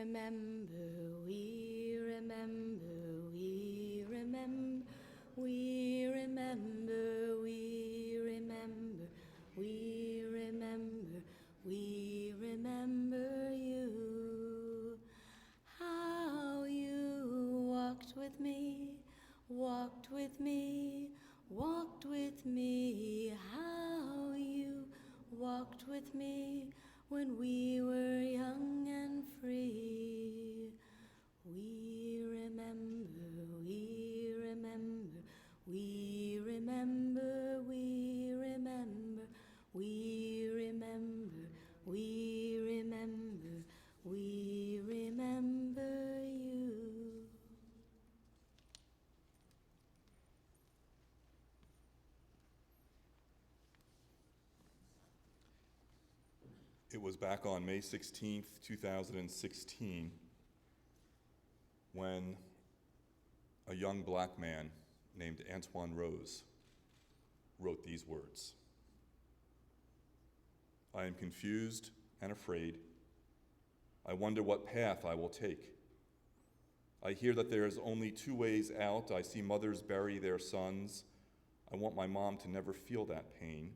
remember, we remember, we remember, we remember, we remember, we remember, we remember you. How you walked with me, walked with me, walked with me. How you walked with me when we were young and free. We remember, we remember, we remember, we remember, we remember, we remember, we remember you. It was back on May 16th, 2016, when a young black man named Antoine Rose wrote these words. I am confused and afraid. I wonder what path I will take. I hear that there is only 2 ways out. I see mothers bury their sons. I want my mom to never feel that pain.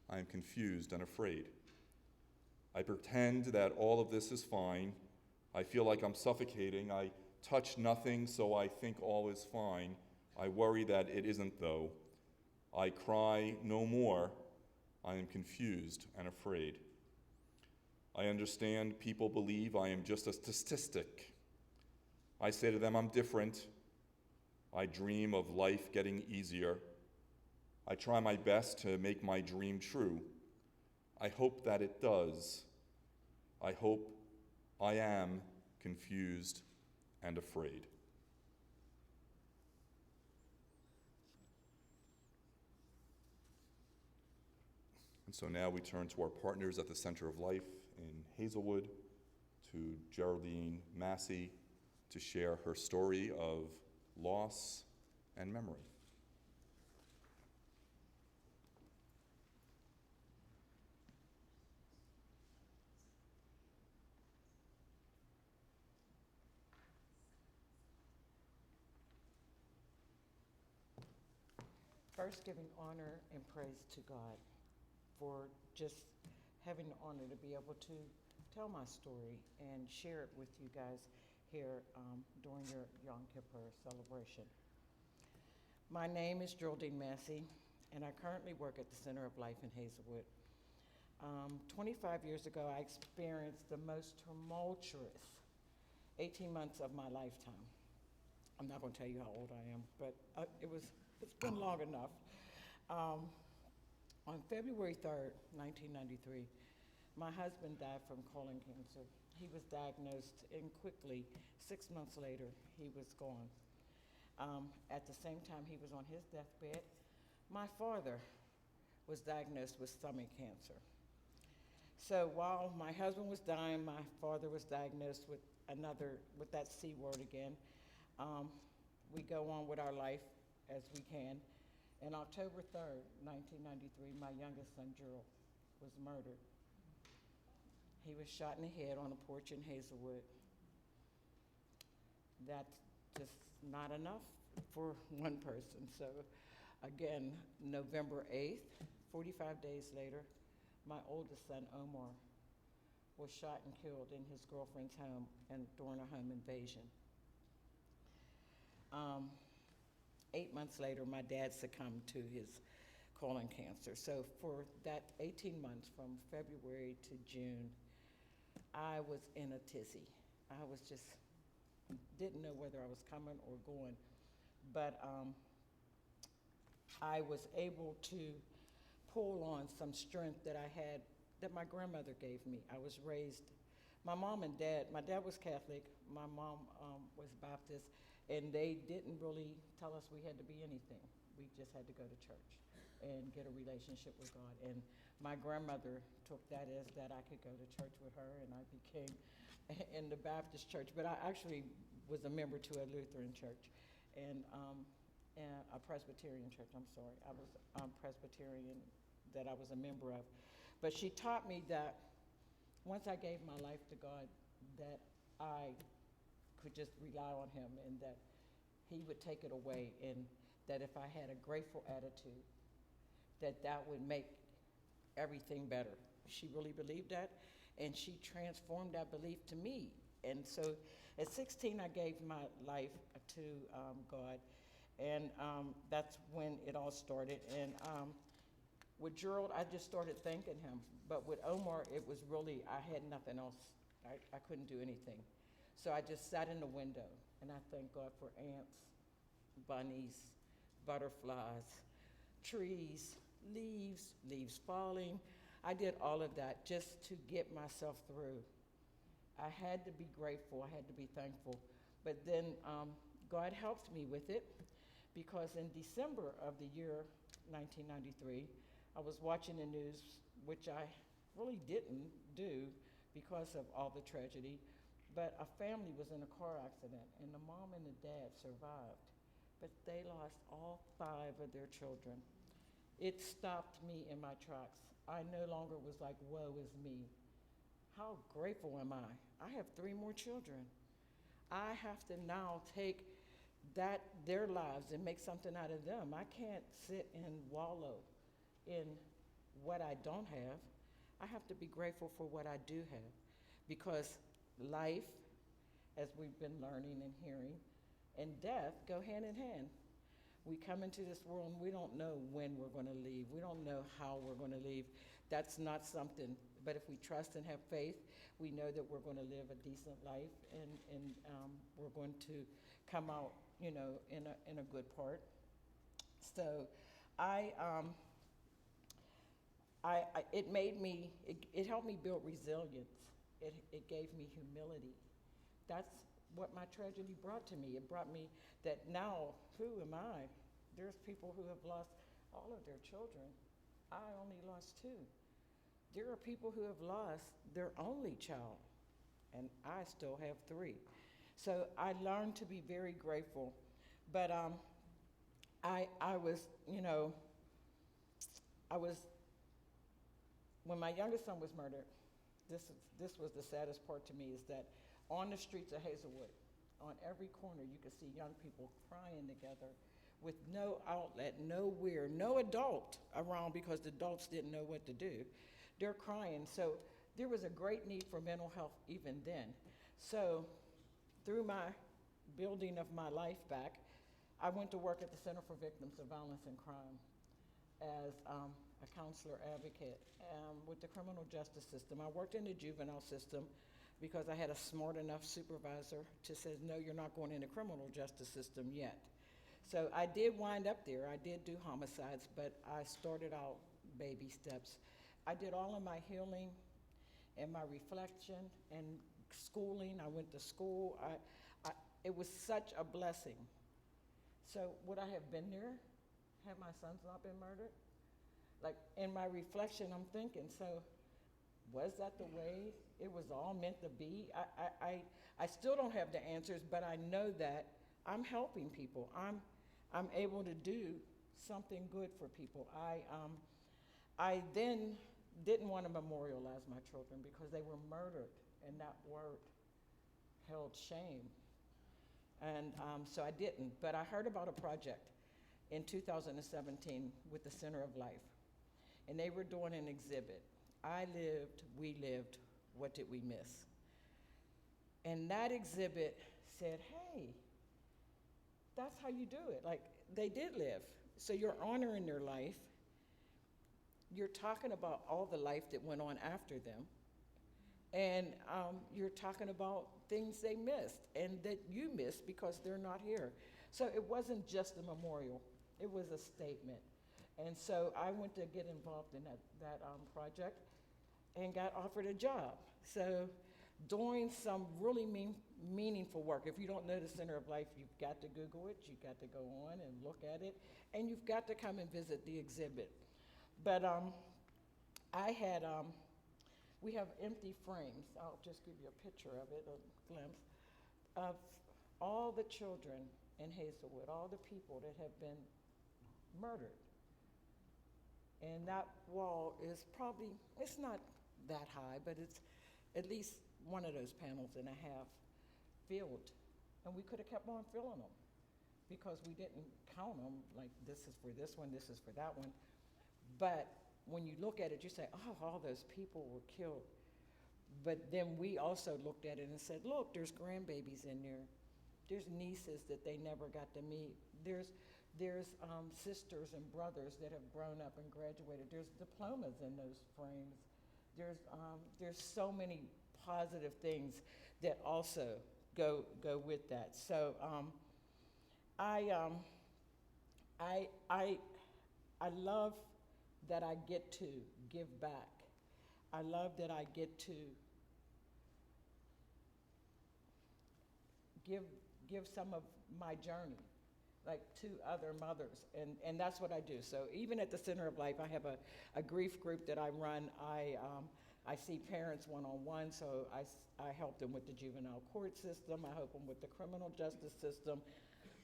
I am confused and afraid. I pretend that all of this is fine. I feel like I'm suffocating. I touch nothing, so I think all is fine. I worry that it isn't, though. I cry no more. I am confused and afraid. I understand people believe I am just a statistic. I say to them, I'm different. I dream of life getting easier. I try my best to make my dream true. I hope that it does. I hope I am confused and afraid. And so now we turn to our partners at the Center of Life in Hazelwood, to Geraldine Massey, to share her story of loss and memory. First, giving honor and praise to God for just having the honor to be able to tell my story and share it with you guys here during your Yom Kippur celebration. My name is Geraldine Massey, and I currently work at the Center of Life in Hazelwood. 25 years ago, I experienced the most tumultuous 18 months of my lifetime. I'm not going to tell you how old I am, but it's been long enough. On February 3rd, 1993, my husband died from colon cancer. He was diagnosed, and quickly, 6 months later, he was gone. At the same time he was on his deathbed, my father was diagnosed with stomach cancer. So while my husband was dying, my father was diagnosed with that C word again. We go on with our life as we can. And October 3rd, 1993, my youngest son, Gerald, was murdered. He was shot in the head on a porch in Hazelwood. That's just not enough for one person. So again, November 8th, 45 days later, my oldest son, Omar, was shot and killed in his girlfriend's home and during a home invasion. 8 months later, my dad succumbed to his colon cancer. So for that 18 months, from February to June, I was in a tizzy. I was just, didn't know whether I was coming or going. But I was able to pull on some strength that I had, that my grandmother gave me. I was raised, my mom and dad, my dad was Catholic, my mom was Baptist, and they didn't really tell us we had to be anything. We just had to go to church and get a relationship with God. And my grandmother took that as that I could go to church with her, and I became in the Baptist church. But I actually was a member to a Lutheran church and a Presbyterian church, I'm sorry. I was Presbyterian that I was a member of. But she taught me that once I gave my life to God, that I could just rely on him and that he would take it away, and that if I had a grateful attitude, that that would make everything better. She really believed that, and she transformed that belief to me. And so at 16, I gave my life to God, and that's when it all started. And with Gerald, I just started thanking him. But with Omar, it was really, I had nothing else. I couldn't do anything. So I just sat in the window, and I thank God for ants, bunnies, butterflies, trees, leaves falling. I did all of that just to get myself through. I had to be grateful, I had to be thankful. But then God helped me with it, because in December of the year 1993, I was watching the news, which I really didn't do because of all the tragedy, but a family was in a car accident, and the mom and the dad survived, but they lost all 5 of their children. It stopped me in my tracks. I no longer was like, woe is me. How grateful am I? I have 3 more children. I have to now take their lives and make something out of them. I can't sit and wallow in what I don't have. I have to be grateful for what I do have, because life, as we've been learning and hearing, and death go hand in hand. We come into this world and we don't know when we're going to leave. We don't know how we're going to leave. That's not something, but if we trust and have faith, we know that we're going to live a decent life, and we're going to come out, in a good part. So it helped me build resilience. It gave me humility. That's what my tragedy brought to me. It brought me that now, who am I? There's people who have lost all of their children. I only lost 2. There are people who have lost their only child, and I still have 3. So I learned to be very grateful. But I was, when my youngest son was murdered, this was the saddest part to me, is that on the streets of Hazelwood, on every corner, you could see young people crying together with no outlet, nowhere, no adult around, because the adults didn't know what to do. They're crying. So there was a great need for mental health even then. So through my building of my life back, I went to work at the Center for Victims of Violence and Crime as a counselor advocate with the criminal justice system. I worked in the juvenile system because I had a smart enough supervisor to say, no, you're not going in the criminal justice system yet. So I did wind up there. I did do homicides, but I started out baby steps. I did all of my healing and my reflection and schooling. I went to school. It was such a blessing. So would I have been there had my sons not been murdered? Like, in my reflection, I'm thinking, so was that the way it was all meant to be? I still don't have the answers, but I know that I'm helping people. I'm able to do something good for people. I then didn't want to memorialize my children because they were murdered, and that word held shame. And so I didn't, but I heard about a project in 2017 with the Center of Life, and they were doing an exhibit. I lived, we lived, what did we miss? And that exhibit said, hey, that's how you do it. Like, they did live. So you're honoring their life. You're talking about all the life that went on after them. And you're talking about things they missed and that you missed because they're not here. So it wasn't just a memorial. It was a statement. And so I went to get involved in that project and got offered a job. So doing some really meaningful work. If you don't know the Center of Life, you've got to Google it, you've got to go on and look at it, and you've got to come and visit the exhibit. But we have empty frames. I'll just give you a picture of it, a glimpse, of all the children in Hazelwood, all the people that have been murdered. And that wall is probably, it's not that high, but it's at least one of those panels and a half filled. And we could have kept on filling them because we didn't count them like this is for this one, this is for that one. But when you look at it, you say, oh, all those people were killed. But then we also looked at it and said, look, there's grandbabies in there. There's nieces that they never got to meet. There's sisters and brothers that have grown up and graduated. There's diplomas in those frames. There's so many positive things that also go with that. So I love that I get to give back. I love that I get to give some of my journey, like, to other mothers, and that's what I do. So even at the Center of Life, I have a grief group that I run. I see parents one-on-one, so I help them with the juvenile court system. I help them with the criminal justice system.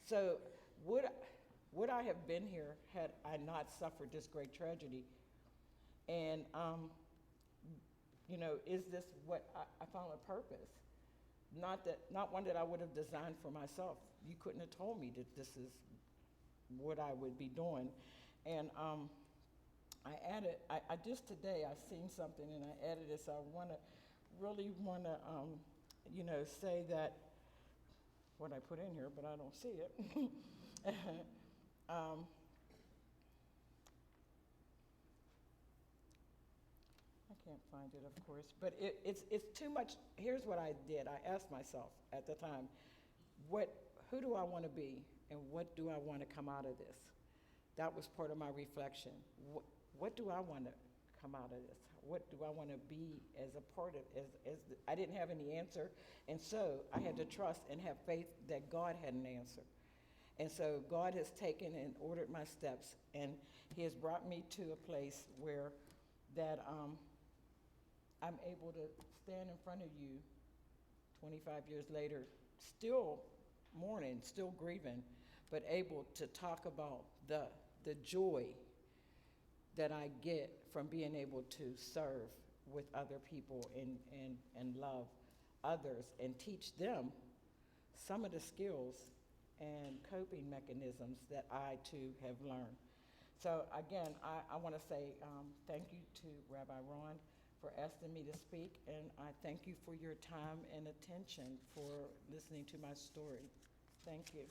So would I have been here had I not suffered this great tragedy? And is this what I found a purpose? Not one that I would have designed for myself. You couldn't have told me that this is what I would be doing. And I added, I just today, I seen something and I added this. I really want to say that what I put in here, but I don't see it. I can't find it, of course, but it's too much. Here's what I did. I asked myself at the time, who do I want to be, and what do I want to come out of this? That was part of my reflection. What do I want to come out of this? What do I want to be as a part of? I didn't have any answer, and so I had to trust and have faith that God had an answer. And so God has taken and ordered my steps, and He has brought me to a place where that I'm able to stand in front of you 25 years later, still mourning, still grieving, but able to talk about the joy that I get from being able to serve with other people and love others and teach them some of the skills and coping mechanisms that I too have learned. So again, I want to say thank you to Rabbi Ron for asking me to speak, and I thank you for your time and attention for listening to my story. Thank you.